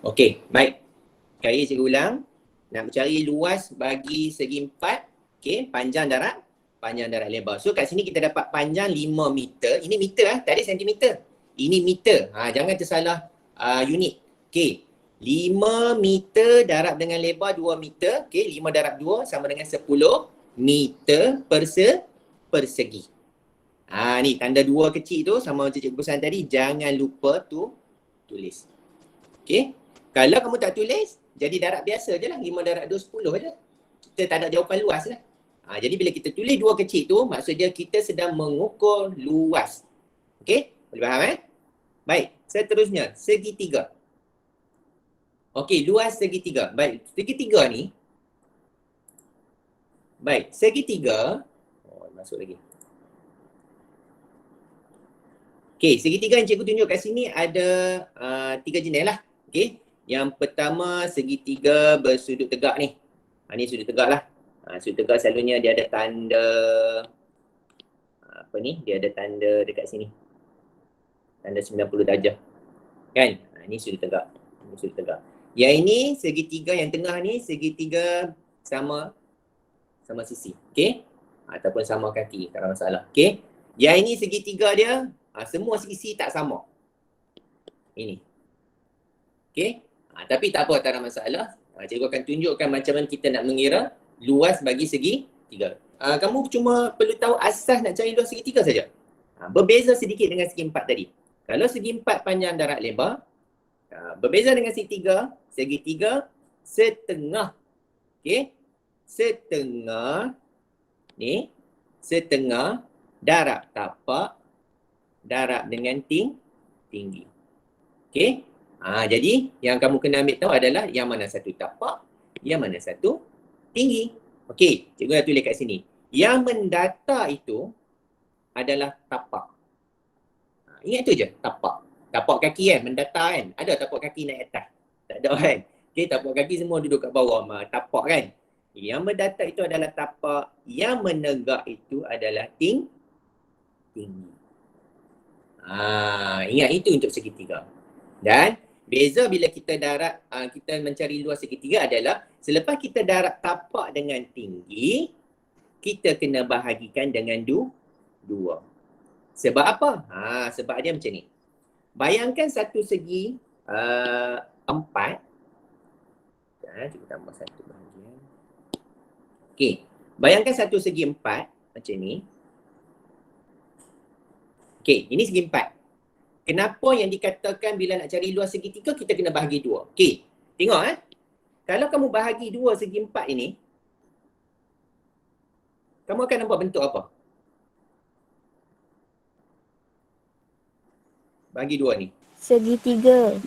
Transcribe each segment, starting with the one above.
Okey, baik. Sekali saya ulang. Nak mencari luas bagi segi empat. Okey, panjang darat lebar. So kat sini kita dapat panjang 5 meter. Ini meter tadi sentimeter. Ini meter. Jangan tersalah unit. Okey. 5 meter darab dengan lebar 2 meter. Okey, 5 darab 2 sama dengan 10 meter persegi. Ni tanda 2 kecil tu sama macam cikgu pesan tadi, jangan lupa tulis. Okey. Kalau kamu tak tulis, jadi darab biasa je lah. 5 darab 2, 10 je. Kita tak ada jawapan luas lah. Jadi bila kita tulis 2 kecil tu, maksudnya kita sedang mengukur luas. Okey? Boleh faham Baik, seterusnya, segitiga. Okey, luas segitiga. Baik, segitiga ni. Baik, segitiga. Masuk lagi. Okey, segitiga yang cikgu tunjuk kat sini ada 3 jenis lah. Okey. Yang pertama segitiga bersudut tegak ni. Ni sudut tegak lah. Sudut tegak selalunya dia ada tanda apa ni? Dia ada tanda dekat sini. Tanda 90 darjah. Kan? Ni sudut tegak. Ini sudut tegak. Yang ini segitiga yang tengah ni segitiga sama sisi. Okey? Ataupun sama kaki, tak ada masalah. Okey? Yang ini segitiga dia semua sisi tak sama. Ini. Okey? Tapi tak apa, tak ada masalah. Cikgu akan tunjukkan macam mana kita nak mengira luas bagi segi tiga. Kamu cuma perlu tahu asas nak cari luas segitiga saja. Berbeza sedikit dengan segi empat tadi. Kalau segi empat panjang darat lebar, berbeza dengan segitiga setengah. Okey? Setengah ni, setengah darab tapak, darab dengan tinggi. Okey? Jadi yang kamu kena ambil tahu adalah yang mana satu tapak, yang mana satu tinggi. Okey, cikgu dah tulis kat sini. Yang mendata itu adalah tapak. Ingat tu je, tapak. Tapak kaki mendata Ada tapak kaki naik atas? Tak ada Okey, tapak kaki semua duduk kat bawah, tapak kan. Yang mendata itu adalah tapak, yang menegak itu adalah tinggi. Ingat itu untuk segitiga. Dan beza bila kita kita mencari luas segitiga adalah selepas kita darab tapak dengan tinggi, kita kena bahagikan dengan dua. Sebab apa? Sebab dia macam ni. Bayangkan satu segi 4. Kita tambah satu bahagian. Okey. Bayangkan satu segi 4 macam ni. Okey, ini segi 4. Kenapa yang dikatakan bila nak cari luas segitiga, kita kena bahagi 2. Okey, tengok Kalau kamu bahagi 2 segi 4 ini, kamu akan nampak bentuk apa? Bahagi 2 ni. Segitiga.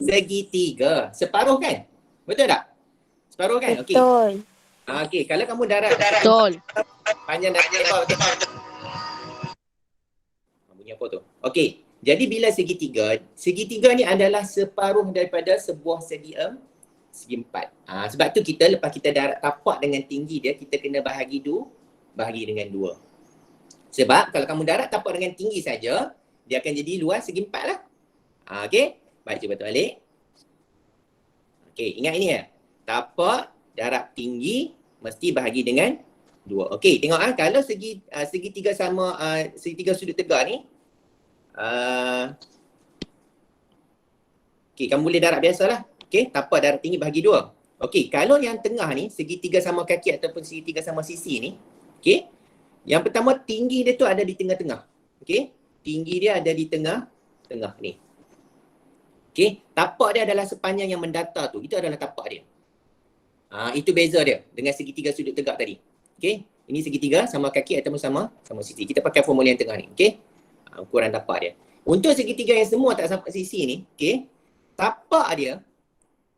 Segitiga. Separuh kan? Betul tak? Separuh kan? Okey. Betul. Okey, kalau kamu darab Betul. panjang darab lebar betul. Bunyi apa tu? Okey. Jadi bila segitiga ni adalah separuh daripada sebuah segi 4. Sebab tu kita lepas kita darab tapak dengan tinggi dia, kita kena bahagi dengan 2. Sebab kalau kamu darab tapak dengan tinggi saja, dia akan jadi luas segi 4 lah. Okey? Baik, cuba balik. Okey, ingat ini tapak darab tinggi mesti bahagi dengan 2. Okey, tengok kalau segitiga sama segitiga sudut tegak ni, okey, kamu boleh darab biasalah. Okey, tapak darab tinggi bahagi 2. Okey, kalau yang tengah ni, segitiga sama kaki ataupun segitiga sama sisi ni, okey, yang pertama tinggi dia tu ada di tengah-tengah. Okey, tinggi dia ada di tengah ni. Okey, tapak dia adalah sepanjang yang mendata tu. Itu adalah tapak dia. Itu beza dia dengan segitiga sudut tegak tadi. Okey, ini segitiga sama kaki ataupun sama sisi. Kita pakai formula yang tengah ni. Okey, ukuran tapak dia. Untuk segitiga yang semua tak sampai sisi ni, okey, tapak dia,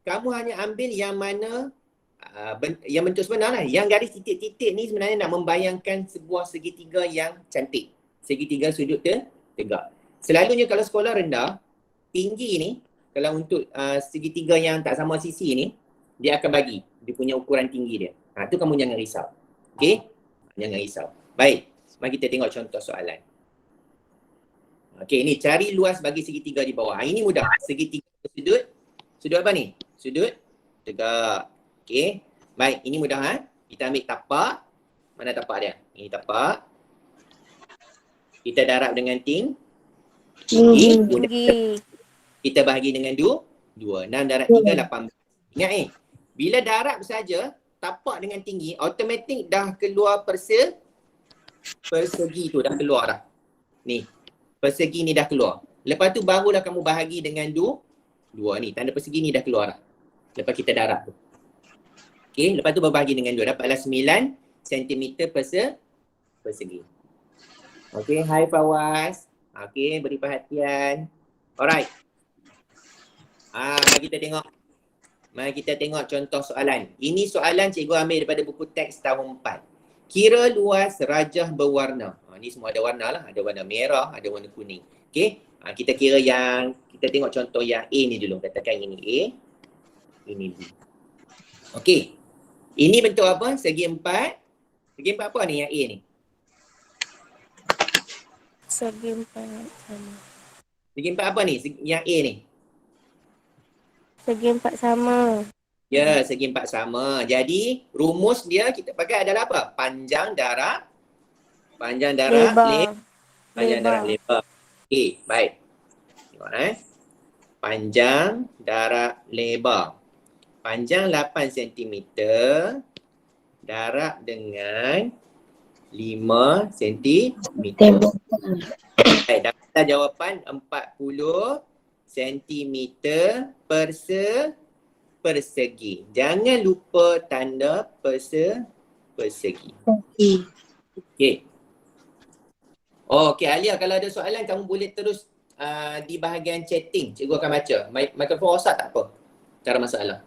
kamu hanya ambil yang mana yang bentuk sebenar lah. Yang garis titik-titik ni sebenarnya nak membayangkan sebuah segitiga yang cantik. Segitiga sudut tegak. Selalunya kalau sekolah rendah, tinggi ni, kalau untuk segitiga yang tak sama sisi ni, dia akan bagi dia punya ukuran tinggi dia. Tu kamu jangan risau. Okey? Jangan risau. Baik, mari kita tengok contoh soalan. Okey, ni cari luas bagi segitiga di bawah. Ini mudah. Segitiga sudut Sudut apa ni? Sudut tegak. Okey. Baik, ini mudah ha. Kita ambil tapak. Mana tapak dia? Ini tapak. Kita darab dengan tinggi. Tinggi. Kita bahagi dengan 2. 6 darab 3, 18. Ingat bila darab saja, tapak dengan tinggi, automatik dah keluar persegi tu dah keluar dah. Ni, persegi ni dah keluar. Lepas tu barulah kamu bahagi dengan 2 ni. Tanda persegi ni dah keluar dah. Lepas kita darab tu. Okey, lepas tu berbahagi dengan 2. Dapatlah 9 cm persegi. Okey, hai Fawaz. Okey, beri perhatian. Alright. Mari kita tengok. Mari kita tengok contoh soalan. Ini soalan cikgu ambil daripada buku teks tahun 4. Kira luas rajah berwarna. Ni semua ada warna lah. Ada warna merah, ada warna kuning. Okey. Kita kira yang, kita tengok contoh yang A ni dulu. Katakan ini A, ini B. Okey. Ini bentuk apa? Segi 4. Segi 4 apa ni yang A ni? Segi 4 sama. Segi 4 apa ni? Yang A ni? Segi 4 sama. Ya, segi 4 sama. Jadi, rumus dia kita pakai adalah apa? Panjang darab Lebar. panjang darab lebar. Okey, baik. Tengok panjang darab lebar. Panjang 8 cm darab dengan 5 cm. Baik, dapat jawapan 40 cm persegi. Jangan lupa tanda persegi. Okey. Okey, Alia, kalau ada soalan kamu boleh terus di bahagian chatting. Cikgu akan baca. Mikrofon rosak tak apa. Tak ada masalah.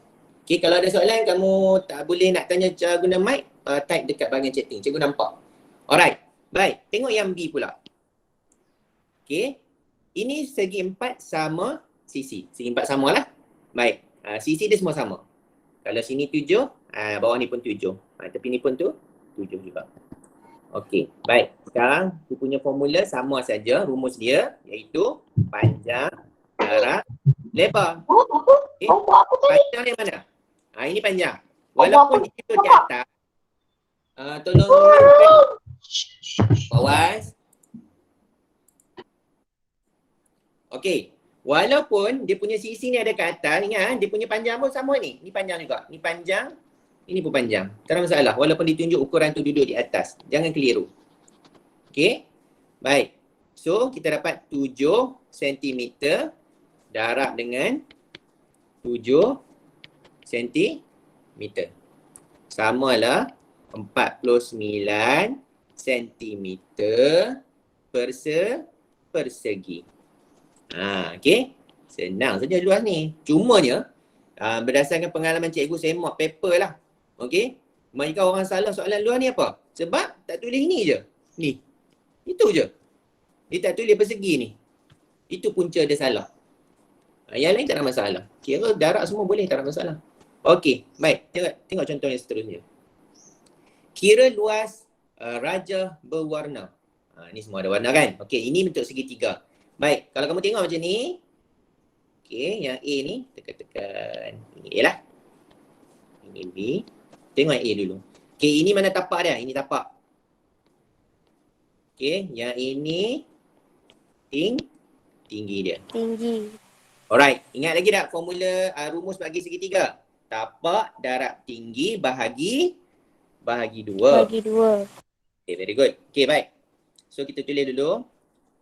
Okey, kalau ada soalan kamu tak boleh nak tanya cara guna mic, type dekat bahagian chatting. Cikgu nampak. Alright. Baik, tengok yang B pula. Okey. Ini segi 4 sama sisi. Segi 4 sama lah. Baik. Sisi dia semua sama. Kalau sini 7, bawah ni pun 7. Tepi ni pun 7 juga. Okey. Baik. Sekarang aku punya formula sama saja. Rumus dia iaitu panjang darab lebar. Okay. Panjang yang mana? Ini panjang. Walaupun dia di atas. Tolong Fawaz. Okey. Walaupun dia punya sisi ni ada kat atas, ingat dia punya panjang pun sama ni. Ni panjang juga. Ni panjang, ini pun panjang. Tak ada masalah. Walaupun ditunjuk ukuran tu duduk di atas. Jangan keliru. Okey. Baik. So, kita dapat 7 cm darab dengan 7 cm. Samalah 49 cm persegi. Okey. Senang saja luas ni. Cumanya, berdasarkan pengalaman cikgu semak paper lah. Okey. Kebanyakan orang salah soalan luas ni apa? Sebab tak tulis ni je. Ni. Itu je. Dia tak tulis persegi ni. Itu punca dia salah. Yang lain tak ada masalah. Kira darab semua boleh, tak ada masalah. Okey. Baik. Tengok contoh yang seterusnya. Kira luas rajah berwarna. Ni semua ada warna kan? Okey. Ini bentuk segitiga. Baik, kalau kamu tengok macam ni. Okey, yang A ni tekan-tekan. Ini A lah. Ini B. Tengok yang A dulu. Okey, ini mana tapak dia? Ini tapak. Okey, yang ini tinggi dia. Tinggi. Alright, ingat lagi tak formula rumus bagi segitiga? Tapak darab tinggi bahagi 2. Bagi 2. Okay, very good. Okay, baik. So, kita tulis dulu.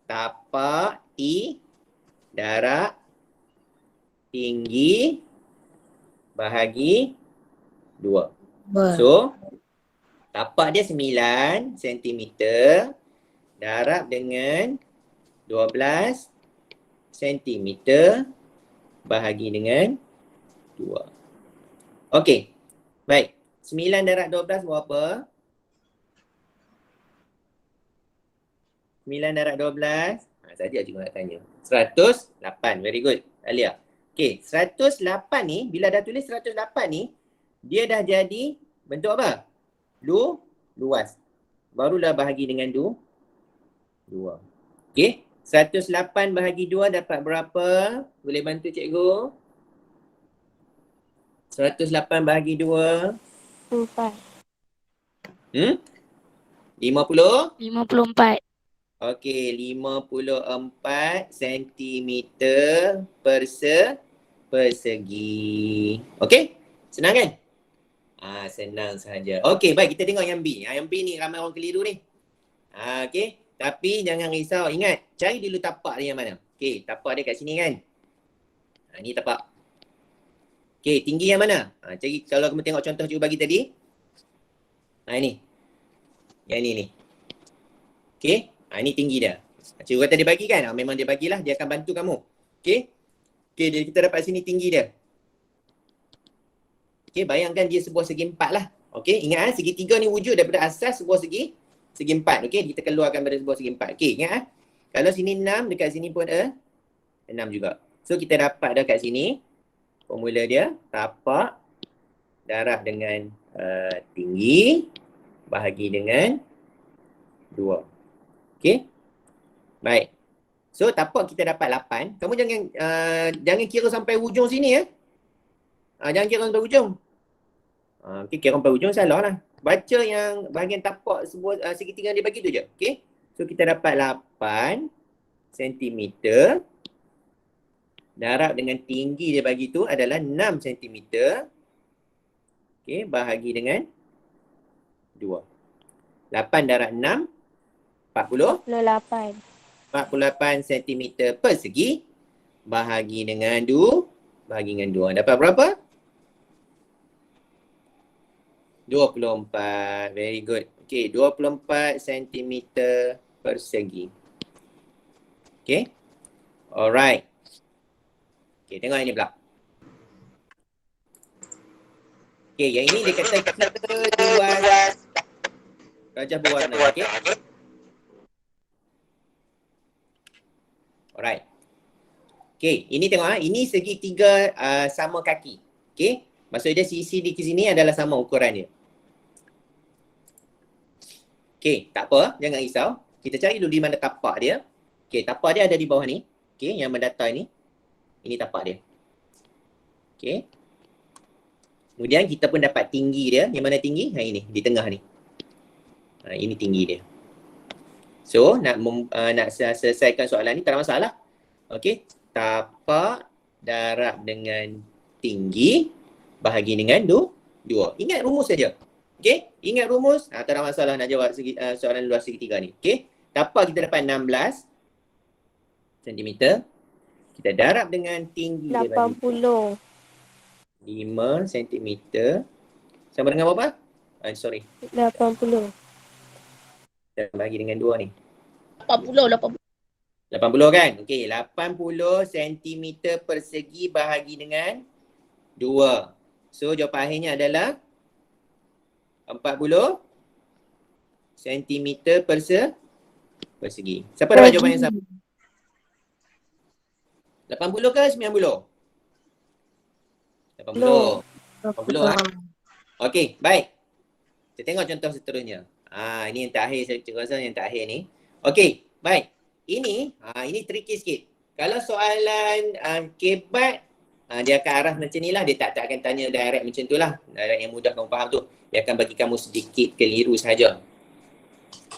Tapak darab tinggi bahagi 2. So, tapak dia 9 cm darab dengan 12 cm bahagi dengan 2. Okey. Baik. 9 darab 12 berapa? 9 darab 12. Saja cikgu nak tanya. 108. Very good. Alia. Okey. 108 ni, bila dah tulis 108 ni, dia dah jadi bentuk apa? Luas. Barulah bahagi dengan 2. Okey. 108 bahagi 2 dapat berapa? Boleh bantu cikgu? 108 bahagi 2. 4. 50. 54. Okey, 54 sentimeter persegi. Okey? Senang kan? Senang saja. Okey, baik kita tengok yang B. Yang B ni ramai orang keliru ni. Okey. Tapi jangan risau. Ingat, cari dulu tapak dia yang mana. Okey, tapak dia kat sini kan? Ni tapak. Okey, tinggi yang mana? Cari kalau kamu tengok contoh cikgu bagi tadi. Ini. Yang ni. Okey. Ini tinggi dia. Cikgu kata dia bagi kan? Memang dia bagilah. Dia akan bantu kamu. Okey. Okey, kita dapat sini tinggi dia. Okey, bayangkan dia sebuah segi 4 lah. Okey, ingat segitiga ni wujud daripada asas sebuah segi 4. Okey, kita keluarkan dari sebuah segi 4. Okey, ingat kalau sini 6, dekat sini pun 6 juga. So, kita dapat dah kat sini. Formula dia, tapak darab dengan tinggi bahagi dengan 2. Okey. Baik. So, tapak kita dapat 8. Kamu jangan kira sampai hujung sini ya. Jangan kira sampai hujung. Okey, kira sampai hujung salah lah. Baca yang bahagian tapak sebuah segitiga yang dia bagi tu je. Okey. So, kita dapat 8 cm darab dengan tinggi dia bagi tu adalah 6 cm. Okey, bahagi dengan 2. 8 darab 6, 48. 48 cm persegi bahagi dengan 2. Bahagi dengan 2. Dapat berapa? 24. Very good. Okey, 24 cm persegi. Okey. Alright. Okey, tengok ini pula. Okey, yang ini dia kata kita luas gajah berwarna. Okey. Alright. Okey, ini tengok ini segitiga sama kaki. Okey. Maksud dia sisi di sini adalah sama ukuran dia. Okey, tak apa, jangan risau. Kita cari dulu di mana tapak dia. Okey, tapak dia ada di bawah ni. Okey, yang mendatar ni. Ini tapak dia. Okey. Kemudian kita pun dapat tinggi dia. Yang mana tinggi? Ini, di tengah ni. Ini tinggi dia. So, nak selesaikan soalan ni tak ada masalah. Okey, tapak darab dengan tinggi bahagi dengan 2. Ingat rumus saja. Okey, ingat rumus. Tak ada masalah nak jawab soalan luas segitiga ni. Okey, tapak kita dapat 16 cm. Kita darab dengan tinggi 80. 5 cm. Sama dengan berapa? Sorry. 80. Kita bagi dengan 2 ni. 80 kan? Okey, 80 cm persegi bahagi dengan 2. So, jawapan akhirnya adalah 40 cm persegi. Siapa dapat jawapan yang sama? 80 ke 90? 80. 80 Okey, baik. Kita tengok contoh seterusnya. Ini yang terakhir, saya rasa yang terakhir ni. Okey, baik. Ini tricky sikit. Kalau soalan kebat, dia akan arah macam ni lah. Dia tak akan tanya direct macam tu lah. Direct yang mudah kamu faham tu. Dia akan bagi kamu sedikit keliru sahaja.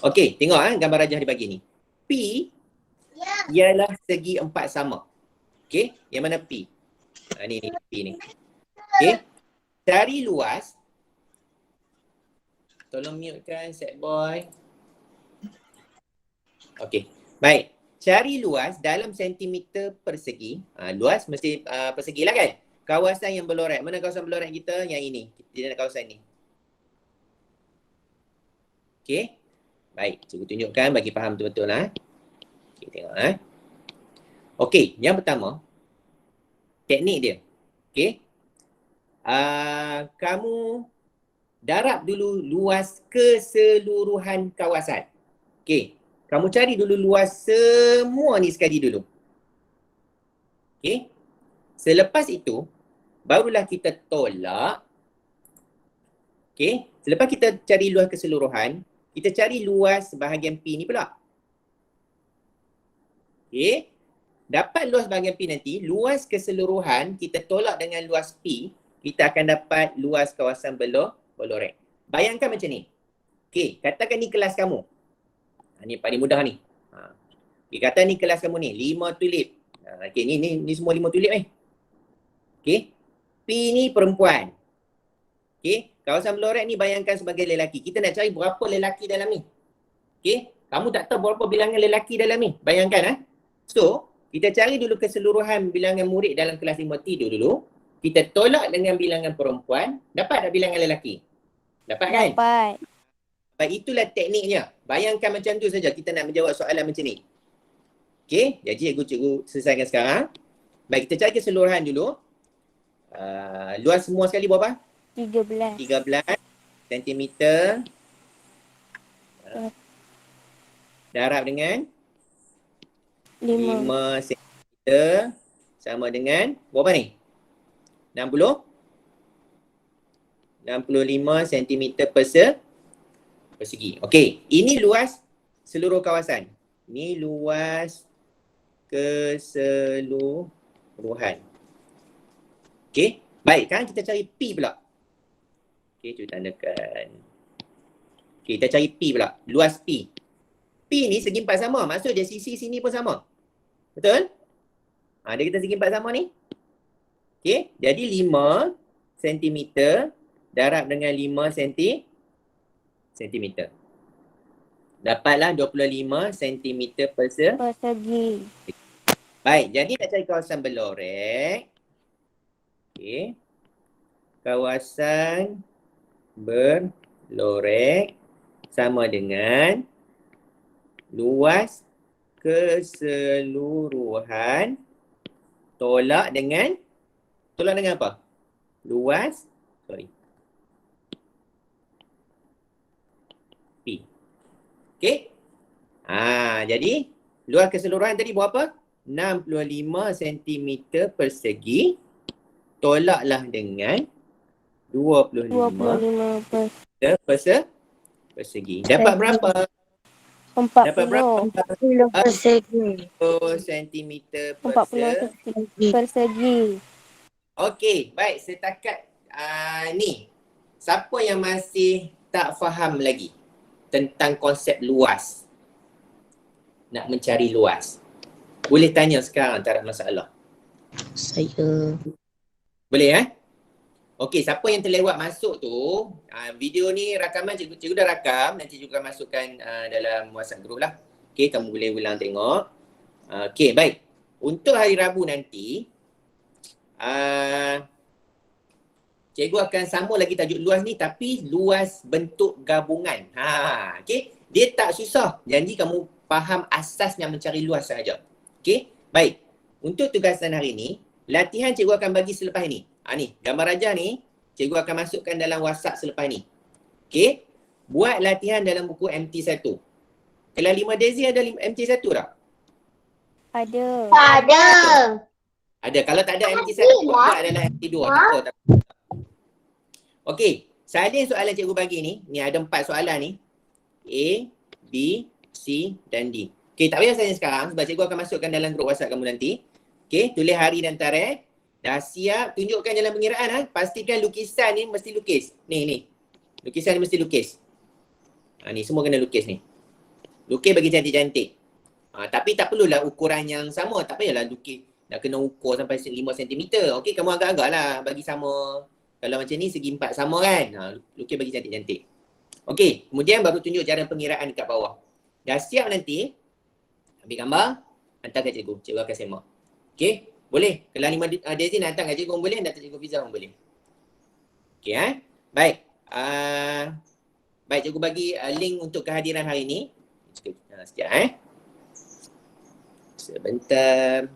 Okey, tengok gambar rajah dia bagi ni. P ialah segi 4 sama. Okey, yang mana P? Ni P ni. Okey, cari luas. Tolong mute kan set boy. Okey, baik. Cari luas dalam sentimeter persegi. Luas mesti persegi lah kan? Kawasan yang berlorek. Mana kawasan berlorek kita? Yang ini. Kita nak kawasan ni. Okey. Baik, cikgu tunjukkan bagi faham betul-betul lah. Okey, tengok Okey, yang pertama. Teknik dia. Okey. Kamu darab dulu luas keseluruhan kawasan. Okey. Kamu cari dulu luas semua ni sekali dulu. Okey. Selepas itu, barulah kita tolak. Okey. Selepas kita cari luas keseluruhan, kita cari luas bahagian P ni pula. Okey. Dapat luas bahagian P nanti, luas keseluruhan kita tolak dengan luas P. kita akan dapat luas kawasan berlorek. Bayangkan macam ni. Okey, katakan ni kelas kamu. Ni paling mudah ni. Okay, kata ni kelas kamu ni, 5 tulip. Okey, ni semua 5 tulip ni. Okey. P ni perempuan. Okey, kawasan berlorek ni bayangkan sebagai lelaki. Kita nak cari berapa lelaki dalam ni. Okey, kamu tak tahu berapa bilangan lelaki dalam ni. Bayangkan So, kita cari dulu keseluruhan bilangan murid dalam kelas 5T dulu. Kita tolak dengan bilangan perempuan, dapat tak bilangan lelaki? Dapat kan? Dapat. Baik, itulah tekniknya. Bayangkan macam tu saja kita nak menjawab soalan macam ni. Okey, jadi cikgu selesaikan sekarang. Baik, kita cari keseluruhan dulu. Luas semua sekali berapa? 13. 13 cm. Darab dengan 5 cm sama dengan berapa ni? 65 cm persegi. Okey, ini luas seluruh kawasan. Ini luas keseluruhan. Okey, baik, kan kita cari P pula. Okey, cuba tandakan. Okey, kita cari P pula. Luas P. P ni segi empat sama. Maksud dia sisi sini pun sama. Betul? Dia kita segi empat sama ni. Okey, jadi 5 cm darab dengan 5 cm. Dapatlah 25 cm Persegi. Baik, jadi nak cari kawasan berlorek. Okey. Kawasan berlorek sama dengan luas keseluruhan tolak dengan apa? Luas P. Okey? Jadi luas keseluruhan tadi berapa? 65 cm persegi. Tolaklah dengan 25 persegi. Dapat berapa? 40. Dapat berapa? 40 persegi. 40 cm 40 persegi. Okey, baik, setakat ni. Siapa yang masih tak faham lagi tentang konsep luas? Nak mencari luas. Boleh tanya sekarang, tak ada masalah. Saya. Boleh Okey, siapa yang terlewat masuk tu, video ni rakaman cikgu dah rakam, nanti juga masukkan dalam WhatsApp group lah. Okey, kamu boleh ulang tengok. Okey, baik. Untuk hari Rabu nanti, cikgu akan sama lagi tajuk luas ni tapi luas bentuk gabungan. Okey, dia tak susah. Janji kamu faham asasnya mencari luas sahaja. Okey, baik. Untuk tugasan hari ni, latihan cikgu akan bagi selepas ni. Ni, gambar rajah ni, cikgu akan masukkan dalam WhatsApp selepas ni. Okey, buat latihan dalam buku MT1. Kelas 5 Daisy ada MT1 tak? Ada. Ada. Kalau tak ada MT1, buat adalah MT2. Tak apa. Okey, salin soalan cikgu bagi ni ada 4 soalan ni. A, B, C dan D. Okey, tak payah salin sekarang sebab cikgu akan masukkan dalam grup WhatsApp kamu nanti. Okey, tulis hari dan tarikh. Dah siap, tunjukkan jalan pengiraan. Pastikan lukisan ni mesti lukis. Ni. Lukisan ni mesti lukis. Ni semua kena lukis ni. Lukis bagi cantik-cantik. Tapi tak perlulah ukuran yang sama. Tak payahlah lukis. Dah kena ukur sampai 5 cm. Okey, kamu agak-agak lah bagi sama. Kalau macam ni segi 4 sama kan. Lukis bagi cantik-cantik. Okey, kemudian baru tunjuk cara pengiraan dekat bawah. Dah siap nanti. Ambil gambar. Hantar kat cikgu. Cikgu akan semak. Okey. Boleh. Kelas 5 Daisy nak hantar kat cikgu pun boleh. Nak hantar cikgu Fizzah pun boleh. Okey Baik. Baik, cikgu bagi link untuk kehadiran hari ni. Sekejap sebentar.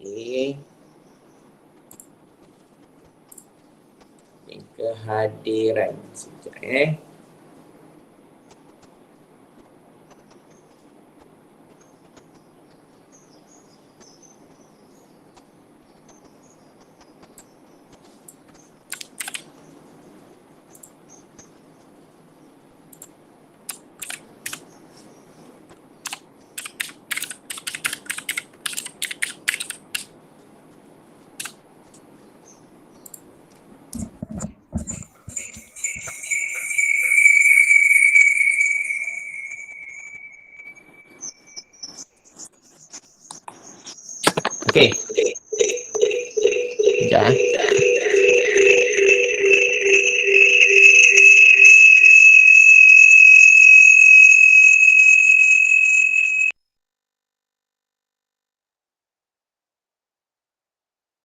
Okey. Link kehadiran. Sekejap Okey. Sekejap